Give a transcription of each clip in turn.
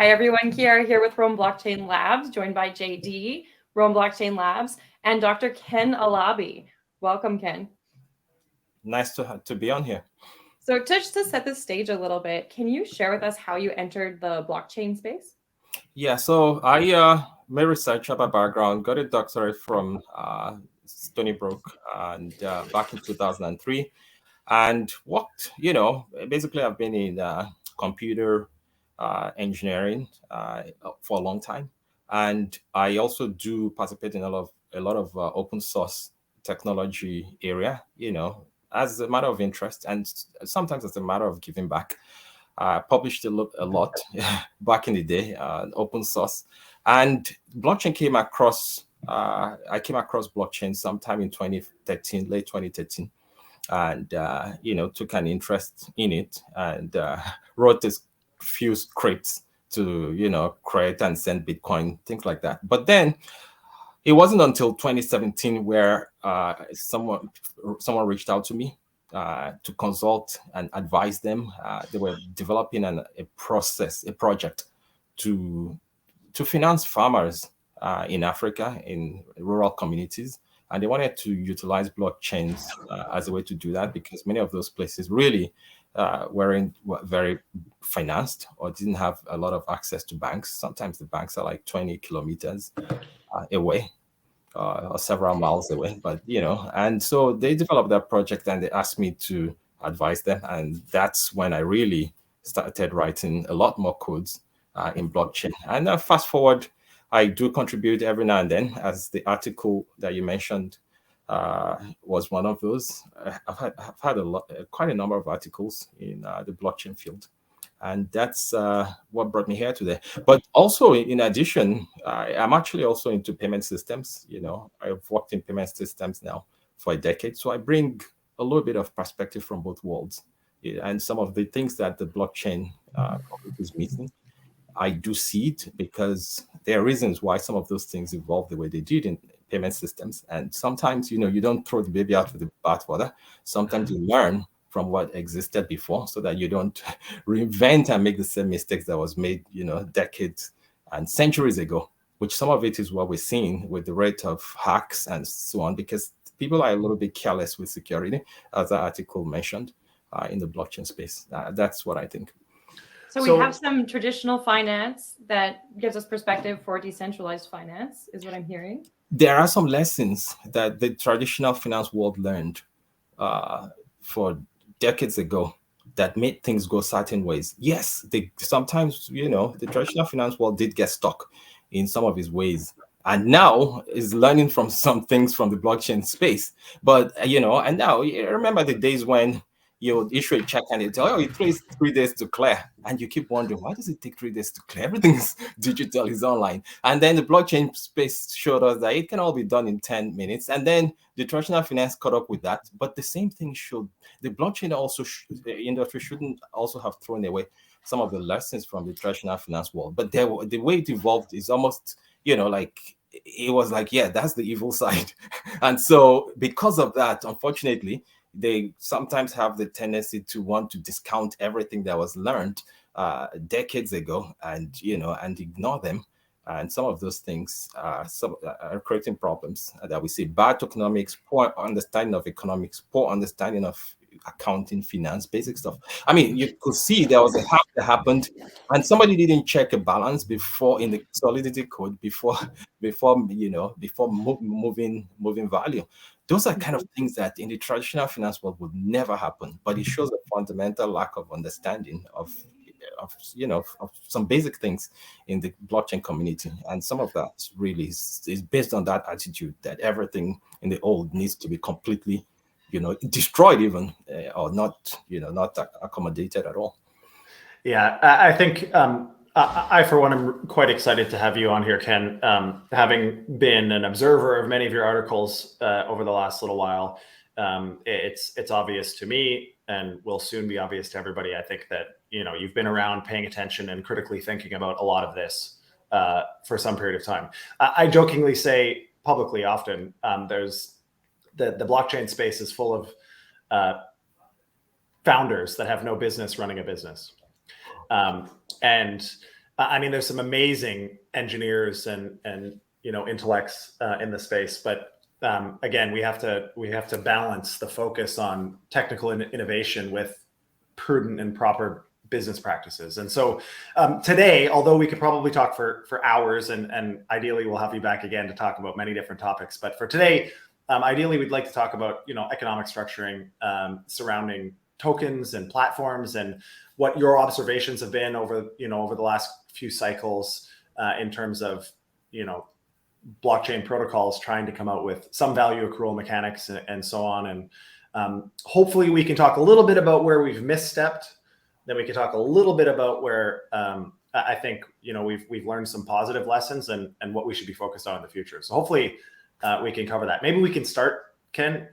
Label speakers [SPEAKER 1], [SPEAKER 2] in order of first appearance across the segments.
[SPEAKER 1] Hi, everyone. Kiara here with Rome Blockchain Labs, joined by JD, Rome Blockchain Labs, and Dr. Ken RBL. Welcome, Ken.
[SPEAKER 2] Nice to be on here.
[SPEAKER 1] So just to set the stage a little bit, can you share with us how you entered the blockchain space?
[SPEAKER 2] Yeah, so I made research about background, got a doctorate from Stony Brook and back in 2003, and worked, basically I've been in computer engineering for a long time. And I also do participate in a lot of open source technology area, as a matter of interest and sometimes as a matter of giving back. I published a lot back in the day, open source, and blockchain came across. I came across blockchain sometime in 2013, late 2013, and took an interest in it and wrote a few scripts to create and send Bitcoin, things like that. But then it wasn't until 2017 where someone reached out to me to consult and advise them. They were developing a project to finance farmers in Africa, in rural communities. And they wanted to utilize blockchains as a way to do that, because many of those places really weren't very financed or didn't have a lot of access to banks. Sometimes the banks are like 20 kilometers away or several miles away. But, and so they developed that project and they asked me to advise them. And that's when I really started writing a lot more codes in blockchain. And fast forward, I do contribute every now and then, as the article that you mentioned was one of those. I've had quite a number of articles in the blockchain field. And that's what brought me here today. But also, in addition, I'm actually also into payment systems. I've worked in payment systems now for a decade. So I bring a little bit of perspective from both worlds. And some of the things that the blockchain is missing, I do see it, because there are reasons why some of those things evolved the way they did in payment systems. And sometimes, you don't throw the baby out with the bathwater. Sometimes you learn from what existed before, so that you don't reinvent and make the same mistakes that was made, decades and centuries ago, which some of it is what we're seeing with the rate of hacks and so on, because people are a little bit careless with security, as the article mentioned, in the blockchain space. That's what I think.
[SPEAKER 1] So we have some traditional finance that gives us perspective for decentralized finance, is what I'm hearing.
[SPEAKER 2] There are some lessons that the traditional finance world learned for decades ago that made things go certain ways. Yes, sometimes, the traditional finance world did get stuck in some of his ways, and now is learning from some things from the blockchain space. But, and now, remember the days when you issue a check and it tell you, it takes 3 days to clear. And you keep wondering, why does it take 3 days to clear? Everything's digital, is online. And then the blockchain space showed us that it can all be done in 10 minutes. And then the traditional finance caught up with that. But the same thing the blockchain also, the industry shouldn't also have thrown away some of the lessons from the traditional finance world. But the way it evolved is almost, like, it was like, yeah, that's the evil side. And so because of that, unfortunately, they sometimes have the tendency to want to discount everything that was learned decades ago, and and ignore them. And some of those things are creating problems that we see: bad tokenomics, poor understanding of economics, poor understanding of accounting, finance, basic stuff. I mean, you could see there was a hack that happened, and somebody didn't check a balance before in the solidity code before moving value. Those are kind of things that in the traditional finance world would never happen, but it shows a fundamental lack of understanding of some basic things in the blockchain community. And some of that really is based on that attitude that everything in the old needs to be completely destroyed, even or not accommodated at all.
[SPEAKER 3] Yeah, I think I, for one, am quite excited to have you on here, Ken. Having been an observer of many of your articles over the last little while, it's obvious to me, and will soon be obvious to everybody, I think, that you've been around paying attention and critically thinking about a lot of this for some period of time. I jokingly say publicly often, there's the blockchain space is full of founders that have no business running a business. And I mean, there's some amazing engineers and intellects in the space, but again, we have to balance the focus on technical innovation with prudent and proper business practices. And so today, although we could probably talk for hours, and ideally we'll have you back again to talk about many different topics, but for today, ideally we'd like to talk about economic structuring surrounding tokens and platforms, and what your observations have been over the last few cycles in terms of blockchain protocols trying to come out with some value accrual mechanics and so on. And hopefully we can talk a little bit about where we've misstepped. Then we can talk a little bit about where I think we've learned some positive lessons and what we should be focused on in the future. So hopefully we can cover that. Maybe we can start, Ken,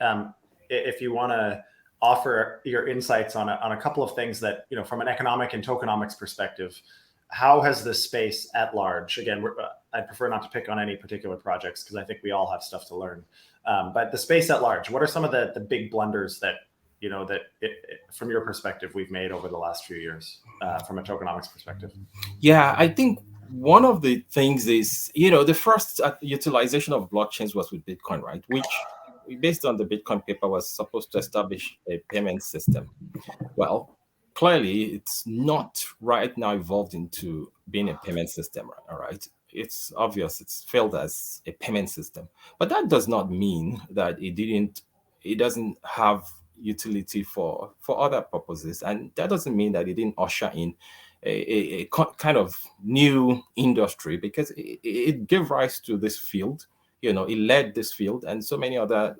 [SPEAKER 3] if you want to offer your insights on a couple of things that from an economic and tokenomics perspective. How has this space at large, again, I'd prefer not to pick on any particular projects because I think we all have stuff to learn, but the space at large, what are some of the big blunders that from your perspective we've made over the last few years from a tokenomics perspective?
[SPEAKER 2] Yeah, I think one of the things is, the first utilization of blockchains was with Bitcoin, right? Which, based on the Bitcoin paper, was supposed to establish a payment system. Well, clearly, it's not right now evolved into being a payment system, all right? It's obvious it's failed as a payment system, but that does not mean that it doesn't have utility for other purposes, and that doesn't mean that it didn't usher in a kind of new industry, because it gave rise to this field. It led this field, and so many other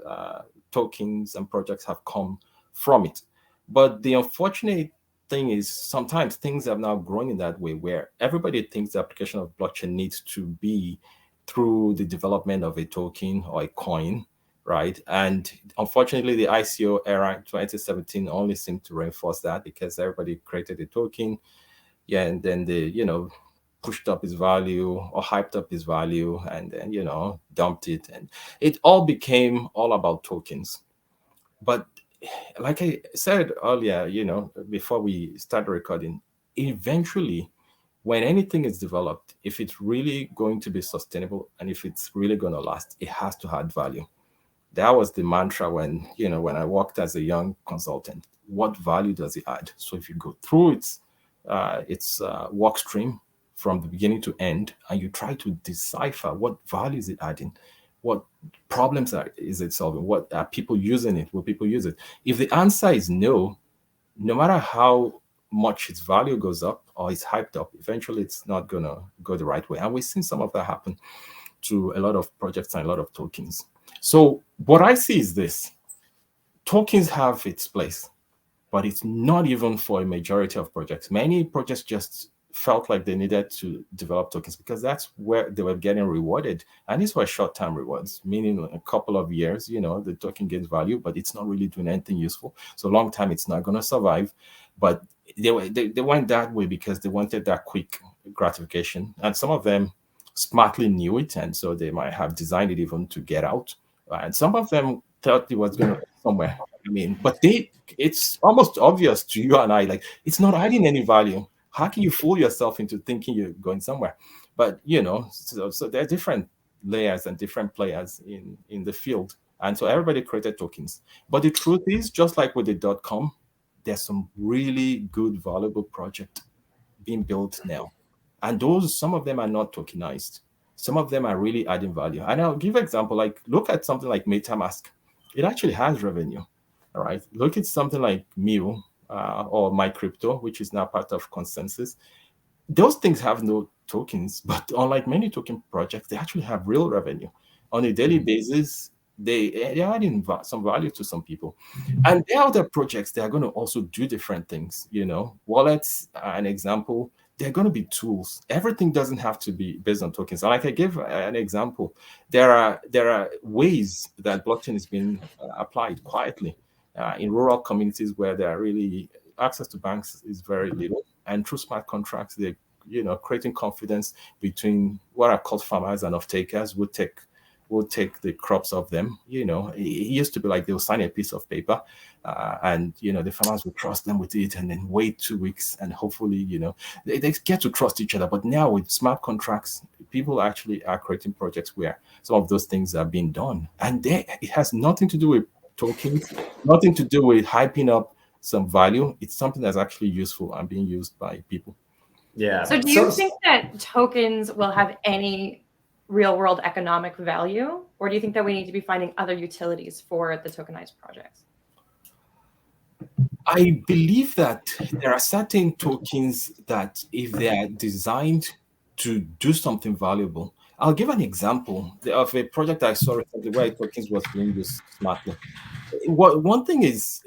[SPEAKER 2] tokens and projects have come from it. But the unfortunate thing is sometimes things have now grown in that way, where everybody thinks the application of blockchain needs to be through the development of a token or a coin, right? And unfortunately, the ICO era in 2017 only seemed to reinforce that, because everybody created a token, and then they pushed up its value or hyped up its value, and then dumped it, and it all became all about tokens. But like I said earlier, before we started recording, eventually, when anything is developed, if it's really going to be sustainable and if it's really going to last, it has to add value. That was the mantra when I worked as a young consultant. What value does it add? So if you go through its work stream from the beginning to end, and you try to decipher what value is it adding, what problems is it solving, what are people using it, will people use it? If the answer is no, no matter how much its value goes up or it's hyped up, eventually it's not going to go the right way. And we've seen some of that happen to a lot of projects and a lot of tokens. So what I see is this: tokens have its place, but it's not even for a majority of projects. Many projects just felt like they needed to develop tokens because that's where they were getting rewarded. And these were short-term rewards, meaning a couple of years, the token gains value, but it's not really doing anything useful. So long time, it's not going to survive. But they went that way because they wanted that quick gratification. And some of them smartly knew it, and so they might have designed it even to get out. And some of them thought it was going to go somewhere. But it's almost obvious to you and I, like, it's not adding any value. How can you fool yourself into thinking you're going somewhere? But, so there are different layers and different players in the field. And so everybody created tokens. But the truth is, just like with the .com, there's some really good, valuable projects being built now. And some of them are not tokenized. Some of them are really adding value. And I'll give an example, like look at something like MetaMask. It actually has revenue, all right? Look at something like Mu or MyCrypto, which is now part of Consensus. Those things have no tokens, but unlike many token projects, they actually have real revenue. On a daily basis, they're adding some value to some people. And there are other projects that are going to also do different things. Wallets are an example. They're going to be tools. Everything doesn't have to be based on tokens. And like I gave an example, there are ways that blockchain is being applied quietly in rural communities where there are really access to banks is very little. And through smart contracts, they're creating confidence between what are called farmers and off-takers who take will take the crops of them. It used to be like they'll sign a piece of paper, and the farmers will trust them with it, and then wait 2 weeks, and hopefully they get to trust each other. But now with smart contracts, people actually are creating projects where some of those things are being done, and it has nothing to do with tokens, nothing to do with hyping up some value. It's something that's actually useful and being used by people.
[SPEAKER 3] Yeah.
[SPEAKER 1] So do you think that tokens will have any real world economic value, or do you think that we need to be finding other utilities for the tokenized projects?
[SPEAKER 2] I believe that there are certain tokens that if they are designed to do something valuable, I'll give an example of a project I saw recently where tokens was being used smartly. One thing is,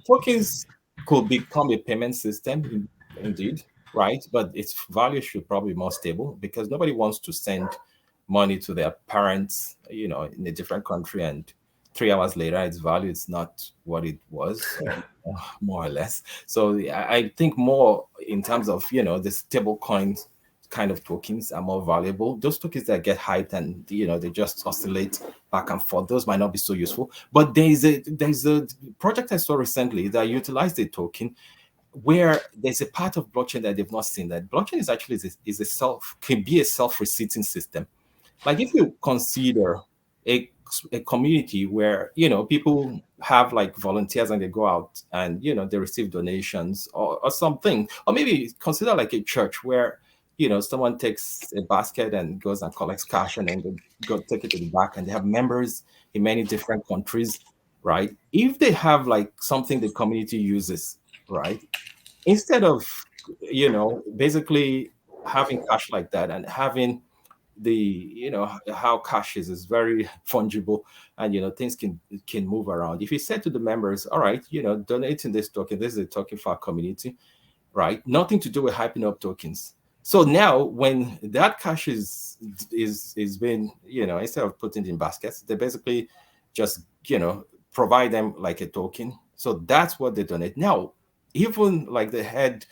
[SPEAKER 2] tokens could become a payment system, indeed, right? But its value should probably be more stable, because nobody wants to send money to their parents, in a different country, and 3 hours later, its value is not what it was, more or less. So I think more in terms of, the stable coins kind of tokens are more valuable. Those tokens that get hyped and they just oscillate back and forth, those might not be so useful. But there's a project I saw recently that utilized a token where there's a part of blockchain that they've not seen. That blockchain is actually can be a self-receipting system. Like if you consider a community where people have like volunteers and they go out and they receive donations or something, or maybe consider like a church where someone takes a basket and goes and collects cash, and then they go take it to the back, and they have members in many different countries, right? If they have like something the community uses, right, instead of basically having cash like that, and having how cash is very fungible, and things can move around. If you said to the members, all right, donating this token, this is a token for our community, right? Nothing to do with hyping up tokens. So now when that cash is being, instead of putting it in baskets, they basically just, provide them like a token. So that's what they donate. Now, even like the head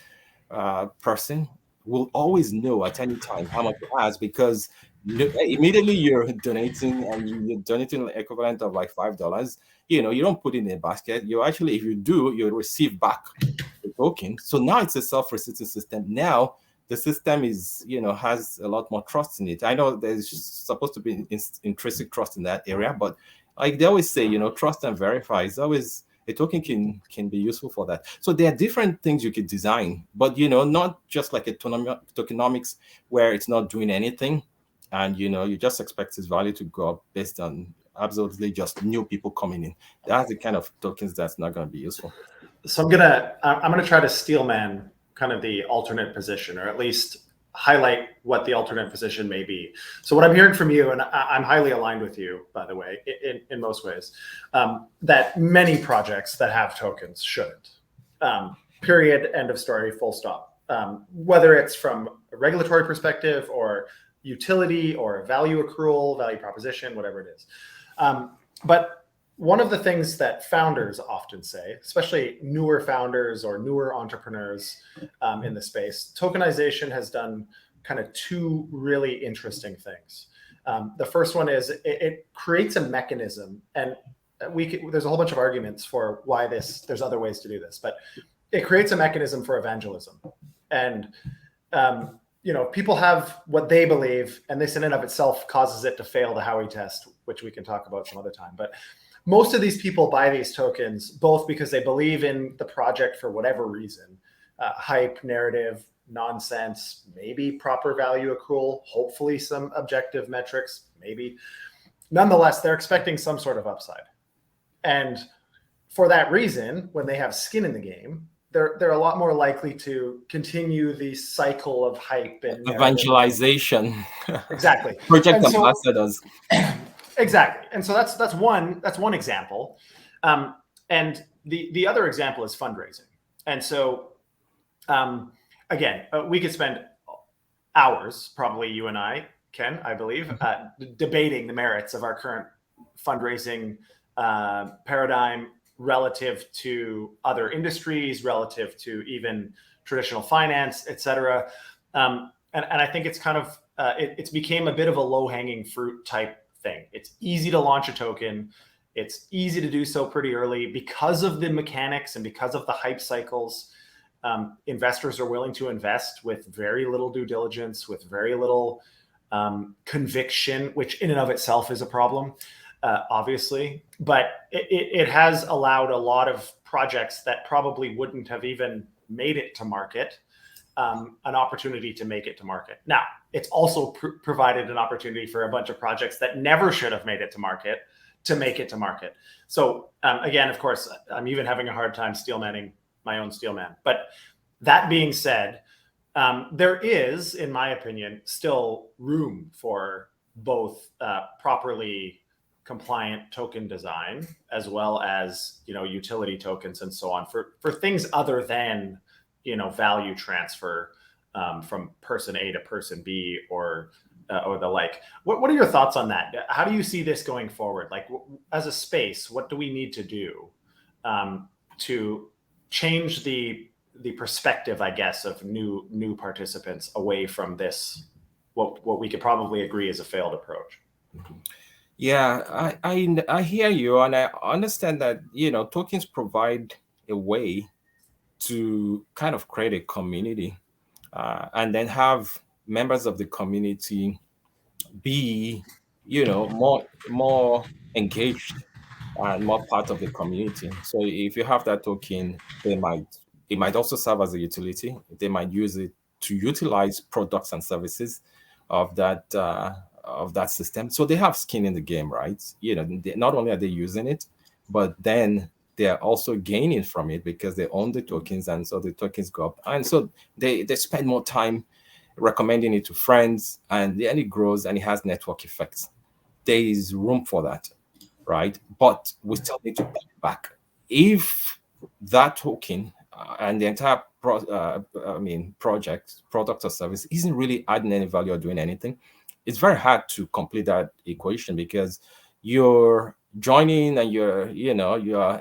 [SPEAKER 2] person will always know at any time how much it has, because immediately you're donating, and you're donating the equivalent of like $5. You don't put it in a basket. You actually, if you do, you'll receive back the token. So now it's a self-receipting system. Now the system is, has a lot more trust in it. I know there's just supposed to be intrinsic trust in that area, but like they always say, trust and verify is always. A token can be useful for that. So there are different things you could design, but not just like a tokenomics where it's not doing anything, and you just expect its value to go up based on absolutely just new people coming in. That's the kind of tokens that's not going to be useful.
[SPEAKER 3] So I'm gonna try to steelman kind of the alternate position, or at least highlight what the alternate position may be. So what I'm hearing from you, and I'm highly aligned with you, by the way, in most ways, that many projects that have tokens shouldn't. Period, end of story, full stop. Whether it's from a regulatory perspective or utility or value accrual, value proposition, whatever it is. But one of the things that founders often say, especially newer founders or newer entrepreneurs in the space, tokenization has done kind of two really interesting things. The first one is it creates a mechanism, and there's a whole bunch of arguments for why there's other ways to do this, but it creates a mechanism for evangelism. And people have what they believe, and this in and of itself causes it to fail the Howey test, which we can talk about some other time. But most of these people buy these tokens both because they believe in the project for whatever reason, hype, narrative, nonsense, maybe proper value accrual, hopefully some objective metrics, maybe. Nonetheless, they're expecting some sort of upside. And for that reason, when they have skin in the game, they're a lot more likely to continue the cycle of hype and
[SPEAKER 2] evangelization.
[SPEAKER 3] Exactly.
[SPEAKER 2] Project ambassadors.
[SPEAKER 3] Exactly. And so that's one example. And the other example is fundraising. And so again, we could spend hours, probably you and I, Ken, I believe, debating the merits of our current fundraising paradigm relative to other industries, relative to even traditional finance, et cetera. And I think it's kind of, it's became a bit of a low-hanging fruit type thing. It's easy to launch a token. It's easy to do so pretty early because of the mechanics and because of the hype cycles. Investors are willing to invest with very little due diligence, with very little conviction, which in and of itself is a problem, obviously. But it has allowed a lot of projects that probably wouldn't have even made it to market an opportunity to make it to market. Now, it's also provided an opportunity for a bunch of projects that never should have made it to market to make it to market. So again, of course, I'm even having a hard time steelmanning my own steelman. But that being said, there is, in my opinion, still room for both properly compliant token design as well as utility tokens and so on for things other than value transfer from person A to person B or the like. What are your thoughts on that? How do you see this going forward? Like, as a space, what do we need to do to change the perspective, I guess, of new participants away from this, what we could probably agree is a failed approach?
[SPEAKER 2] Yeah, I hear you, and I understand that tokens provide a way to kind of create a community, and then have members of the community be more engaged and more part of the community. So if you have that token, it might also serve as a utility. They might use it to utilize products and services of that system. So they have skin in the game, right? Not only are they using it, but then they're also gaining from it because they own the tokens, and so the tokens go up, and so they spend more time recommending it to friends, and then it grows and it has network effects. There is room for that, right? But we still need to put it back. If that token and the entire project, product or service isn't really adding any value or doing anything, it's very hard to complete that equation, because you're joining and you're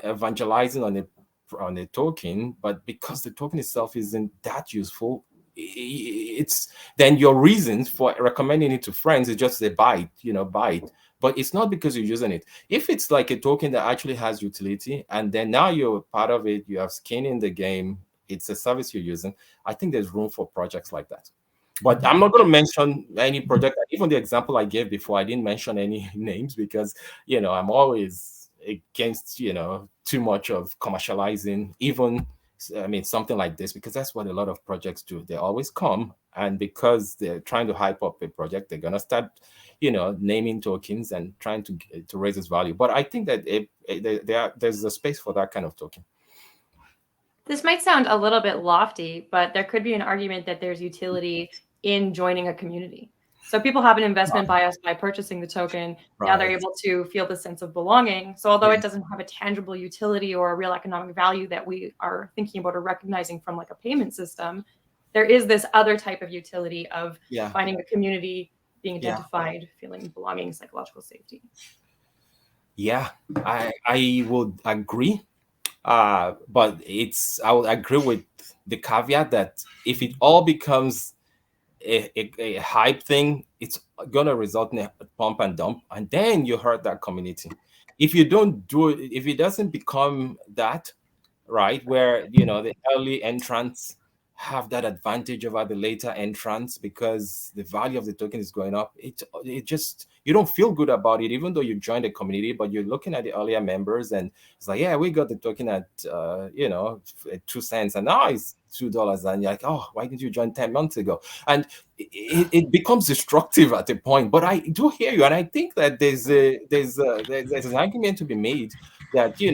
[SPEAKER 2] evangelizing on a token, but because the token itself isn't that useful, it's then your reasons for recommending it to friends is just a buy it. But it's not because you're using it. If it's like a token that actually has utility, and then now you're part of it, you have skin in the game, it's a service you're using, I think there's room for projects like that. But I'm not going to mention any project. Even the example I gave before, I didn't mention any names because, I'm always against, too much of commercializing, even, something like this, because that's what a lot of projects do. They always come, and because they're trying to hype up a project, they're going to start, naming tokens and trying to raise its value. But I think that there's a space for that kind of token.
[SPEAKER 1] This might sound a little bit lofty, but there could be an argument that there's utility in joining a community. So people have an investment bias by purchasing the token. Right. Now they're able to feel the sense of belonging. So although it doesn't have a tangible utility or a real economic value that we are thinking about or recognizing from like a payment system, there is this other type of utility of finding a community, being identified, feeling belonging, psychological safety.
[SPEAKER 2] Yeah, I would agree. But I would agree with the caveat that if it all becomes a hype thing, it's going to result in a pump and dump, and then you hurt that community. If you don't do it, if it doesn't become that, right, where the early entrants have that advantage over the later entrants because the value of the token is going up, it just, you don't feel good about it, even though you joined the community, but you're looking at the earlier members and it's like, yeah, we got the token at 2 cents and now it's $2, and you're like, oh, why didn't you join 10 months ago? And it becomes destructive at a point. But I do hear you, and I think that there's an argument to be made that in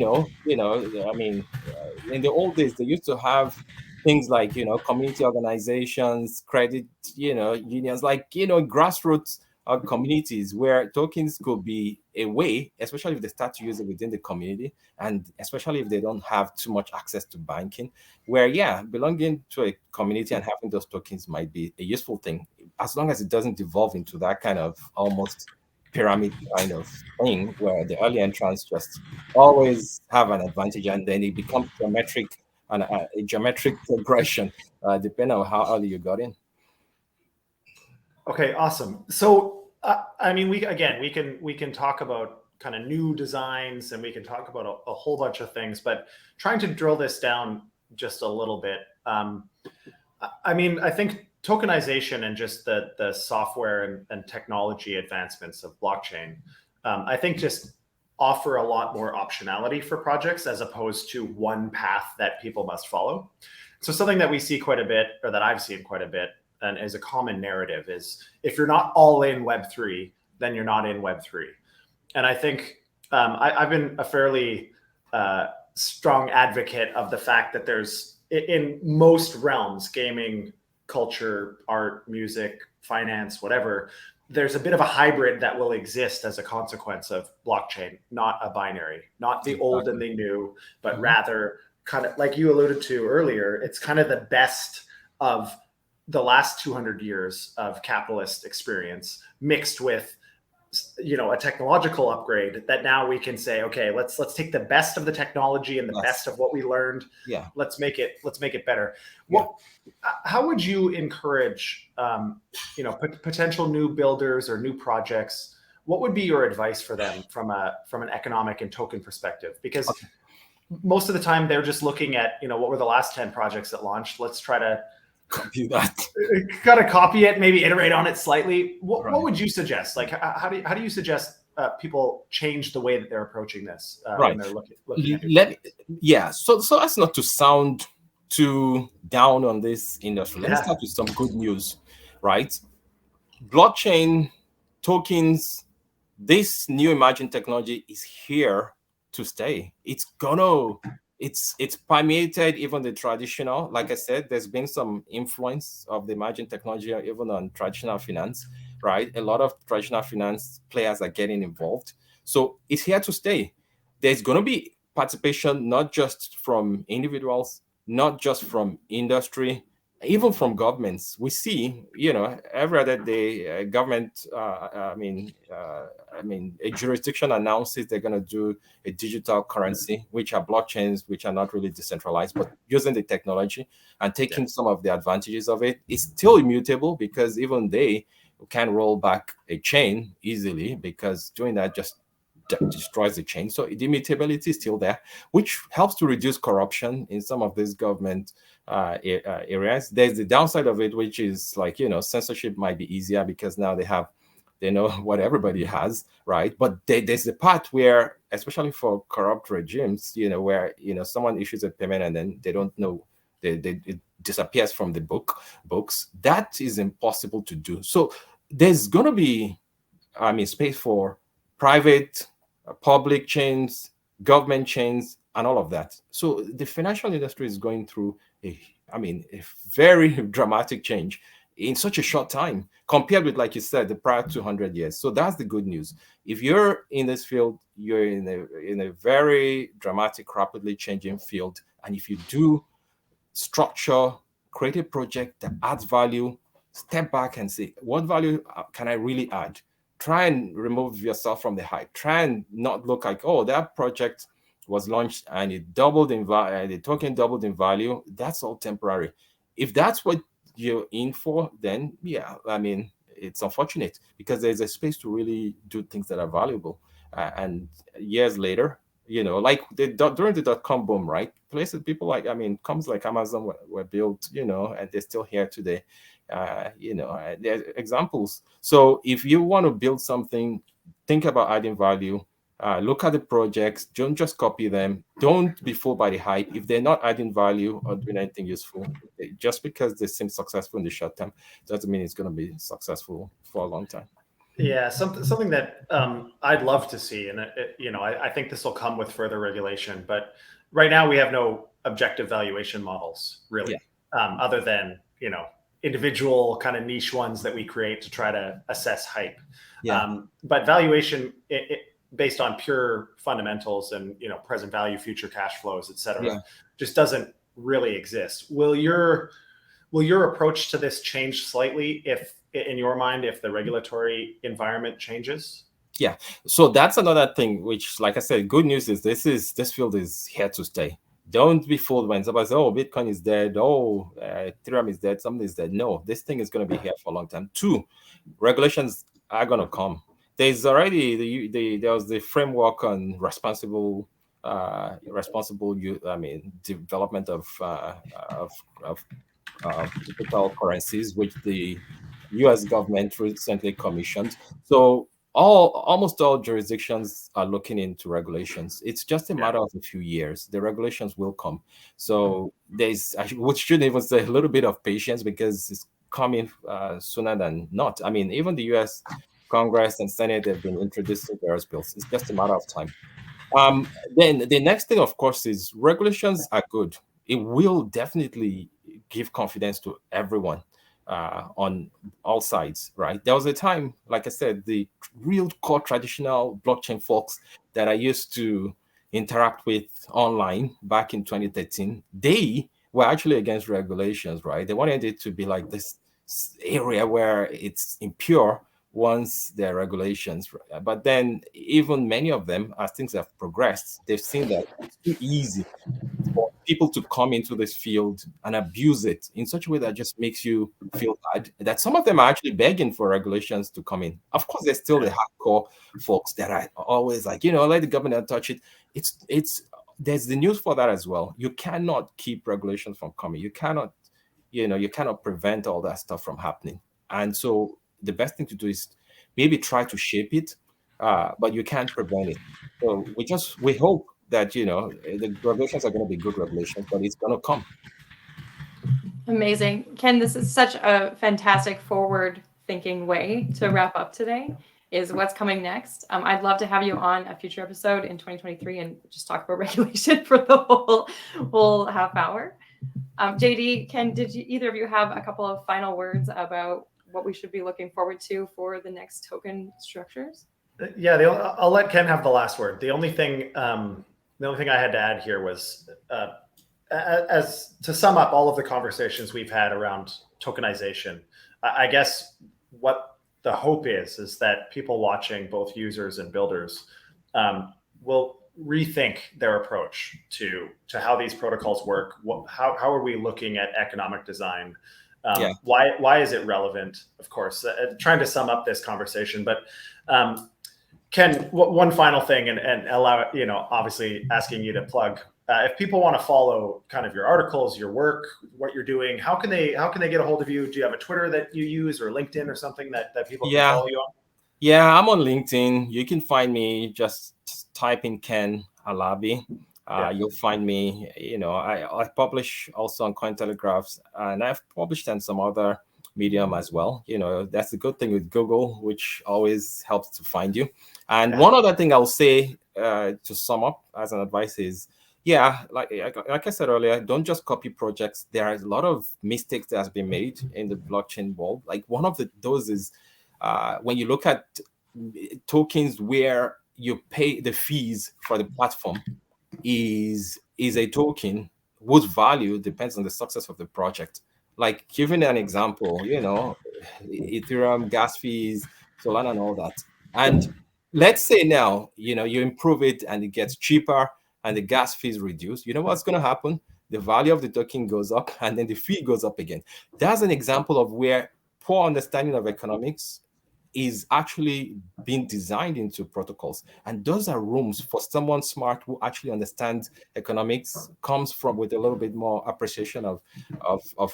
[SPEAKER 2] the old days they used to have things like community organizations, credit unions, like grassroots communities where tokens could be a way, especially if they start to use it within the community, and especially if they don't have too much access to banking, where belonging to a community and having those tokens might be a useful thing, as long as it doesn't devolve into that kind of almost pyramid kind of thing where the early entrants just always have an advantage, and then it becomes geometric and a geometric progression depending on how early you got in.
[SPEAKER 3] Okay, awesome. So I mean, we can talk about kind of new designs, and we can talk about a whole bunch of things, but trying to drill this down just a little bit. I mean, I think tokenization and just the software and technology advancements of blockchain, I think just offer a lot more optionality for projects as opposed to one path that people must follow. So something that we see quite a bit, or that I've seen quite a bit, and is a common narrative, is if you're not all in Web3, then you're not in Web3. And I think I've been a fairly strong advocate of the fact that there's, in most realms, gaming, culture, art, music, finance, whatever, there's a bit of a hybrid that will exist as a consequence of blockchain, not a binary, not the old and the new, but rather, kind of like you alluded to earlier, it's kind of the best of the last 200 years of capitalist experience mixed with, you know, a technological upgrade that now we can say, okay, let's take the best of the technology and the best of what we learned.
[SPEAKER 2] Yeah.
[SPEAKER 3] Let's make it better.
[SPEAKER 2] Yeah.
[SPEAKER 3] How would you encourage, you know, potential new builders or new projects? What would be your advice for them from an economic and token perspective? Because most of the time they're just looking at, you know, what were the last 10 projects that launched? Let's try to
[SPEAKER 2] copy that.
[SPEAKER 3] Gotta copy it, maybe iterate on it slightly. What would you suggest? Like, how do you suggest people change the way that they're approaching this when they're looking at it?
[SPEAKER 2] So as not to sound too down on this industry, let's start with some good news, right? Blockchain, tokens, this new emerging technology is here to stay. It's permeated even the traditional. Like I said, there's been some influence of the emerging technology even on traditional finance, right? A lot of traditional finance players are getting involved. So it's here to stay. There's going to be participation, not just from individuals, not just from industry, even from governments. We see, you know, every other day, government, a jurisdiction announces they're going to do a digital currency, which are blockchains, which are not really decentralized, but using the technology and taking some of the advantages of it. It's still immutable because even they can roll back a chain easily, because doing that just destroys the chain. So the immutability is still there, which helps to reduce corruption in some of these government areas. There's the downside of it, which is, like, you know, censorship might be easier because now they know what everybody has, right? But there's the part where, especially for corrupt regimes, you know, where, you know, someone issues a payment and then they don't know, it disappears from the books. That is impossible to do. So there's going to be, space for private, public chains, government chains, and all of that. So the financial industry is going through a very dramatic change in such a short time compared with, like you said, the prior 200 years. So that's the good news. If you're in this field, you're in a very dramatic, rapidly changing field. And if you do structure, create a project that adds value, step back and say, what value can I really add? Try and remove yourself from the hype. Try and not look like, oh, that project was launched and it doubled in value, the token doubled in value. That's all temporary. If that's what you're in for, then it's unfortunate, because there's a space to really do things that are valuable. And years later, you know, like during the .com boom, right? Places, people like, companies like Amazon were built, you know, and they're still here today. There's examples. So if you want to build something, think about adding value. Look at the projects. Don't just copy them. Don't be fooled by the hype. If they're not adding value or doing anything useful, just because they seem successful in the short term doesn't mean it's going to be successful for a long time.
[SPEAKER 3] Yeah, something that I'd love to see, and I think this will come with further regulation. But right now we have no objective valuation models, really, other than, you know, individual kind of niche ones that we create to try to assess hype. But valuation based on pure fundamentals and, you know, present value, future cash flows, et cetera, just doesn't really exist. Will your approach to this change slightly in your mind, if the regulatory environment changes?
[SPEAKER 2] Yeah. So that's another thing, which, like I said, good news is this field is here to stay. Don't be fooled when somebody says, oh, Bitcoin is dead, Ethereum is dead, something is dead. No, this thing is going to be here for a long time. 2, regulations are going to come. There's already there was the framework on responsible development of digital currencies, which the U.S. government recently commissioned. So almost all jurisdictions are looking into regulations. It's just a matter of a few years. The regulations will come. So we should even say a little bit of patience, because it's coming sooner than not. I mean, even the U.S. Congress and Senate have been introducing various bills. It's just a matter of time. Then the next thing, of course, is regulations are good. It will definitely give confidence to everyone on all sides, right? There was a time, like I said, the real core traditional blockchain folks that I used to interact with online back in 2013, they were actually against regulations, right? They wanted it to be like this area where it's impure once there are regulations. But then even many of them, as things have progressed, they've seen that it's too easy for people to come into this field and abuse it in such a way that just makes you feel bad, that some of them are actually begging for regulations to come in. Of course, there's still the hardcore folks that are always like, let the government touch it. It's there's the news for that as well. You cannot keep regulations from coming. You cannot prevent all that stuff from happening. And so the best thing to do is maybe try to shape it, but you can't prevent it. So we hope that the regulations are going to be good regulations, but it's going to come.
[SPEAKER 1] Amazing. Ken, this is such a fantastic forward-thinking way to wrap up today, is what's coming next. I'd love to have you on a future episode in 2023 and just talk about regulation for the whole half hour. JD, Ken, did either of you have a couple of final words about what we should be looking forward to for the next token structures?
[SPEAKER 3] Yeah, I'll let Ken have the last word. The only thing I had to add here was, as to sum up all of the conversations we've had around tokenization, I guess what the hope is that people watching, both users and builders, will rethink their approach to how these protocols work. How are we looking at economic design? Why is it relevant? Of course, trying to sum up this conversation, but Ken, one final thing, and allow, obviously asking you to plug. If people want to follow kind of your articles, your work, what you're doing, how can they get a hold of you? Do you have a Twitter that you use, or LinkedIn, or something that people can follow you on?
[SPEAKER 2] Yeah, I'm on LinkedIn. You can find me, just type in Ken Alabi. You'll find me. I publish also on Cointelegraph, and I've published on some other medium as well. That's the good thing with Google, which always helps to find you. And one other thing I'll say to sum up as an advice is, like I said earlier, don't just copy projects. There are a lot of mistakes that has been made in the blockchain world. Like one of those is when you look at tokens where you pay the fees for the platform is a token whose value depends on the success of the project. Like giving an example, Ethereum gas fees, Solana, and all that. And let's say now, you improve it and it gets cheaper and the gas fees reduce. You know what's going to happen? The value of the token goes up and then the fee goes up again. That's an example of where poor understanding of economics is actually being designed into protocols. And those are rooms for someone smart who actually understands economics, comes from with a little bit more appreciation of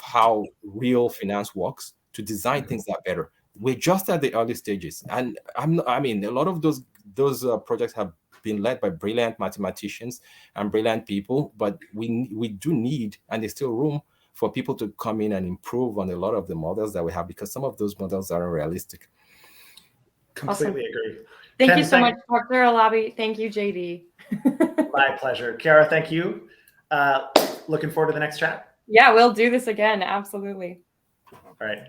[SPEAKER 2] how real finance works, to design things that are better. We're just at the early stages. And a lot of those projects have been led by brilliant mathematicians and brilliant people, but we do need, and there's still room for people to come in and improve on a lot of the models that we have, because some of those models are unrealistic.
[SPEAKER 3] Completely agree.
[SPEAKER 1] Thank you so much, Dr. Alabi. Thank you, JD.
[SPEAKER 3] My pleasure. Kiara, thank you. Looking forward to the next chat.
[SPEAKER 1] Yeah, we'll do this again. Absolutely.
[SPEAKER 3] All right.